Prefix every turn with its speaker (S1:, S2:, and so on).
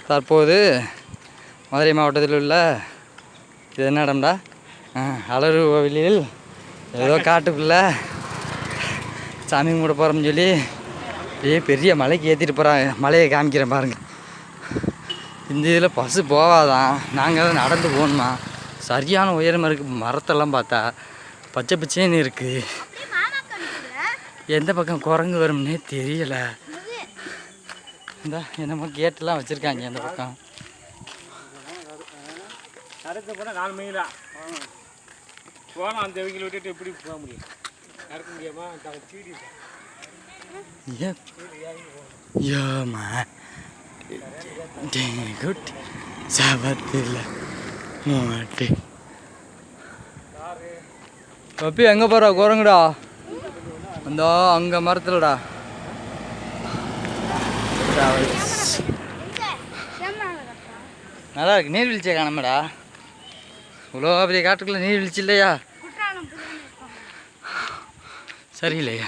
S1: தற்போது மதுரை மாவட்டத்தில் உள்ள இது என்ன இடம்டா அலறு கோவிலில் ஏதோ காட்டுக்குள்ளே சாமி கும்பிட போகிறோம்னு சொல்லி பெரிய மலைக்கு ஏற்றிட்டு போகிறாங்க. மலையை காமிக்கிறேன் பாருங்கள். இந்த இதில் பஸ்ஸு போவாதான், நாங்கள் தான் நடந்து போகணுமா. சரியான உயரமாக இருக்குது. மரத்தெல்லாம் பார்த்தா பச்சை பச்சைன்னு இருக்குது. எந்த பக்கம் குரங்கு வரும்னே தெரியலை. இந்த என்னமோ கேட்டெல்லாம் வச்சுருக்காங்க அந்த பக்கம்.
S2: நடந்து போனால் 4 மைலா போனால் அந்த வெயில் விட்டுட்டு எப்படி போக முடியும்? நடக்க முடியாமா? சீடி
S1: குட் சாபத்தில் மாட்டி பப்பி எங்கே போகிறா? குரங்குடா அந்த அங்கே மரத்துலடா. நல்லா இருக்கு. நீர்வீழ்ச்சியை காணாமடா. இவ்வளோ பெரிய காட்டுக்குள்ள நீர்வீழ்ச்சி இல்லையா? சரியில்லையா?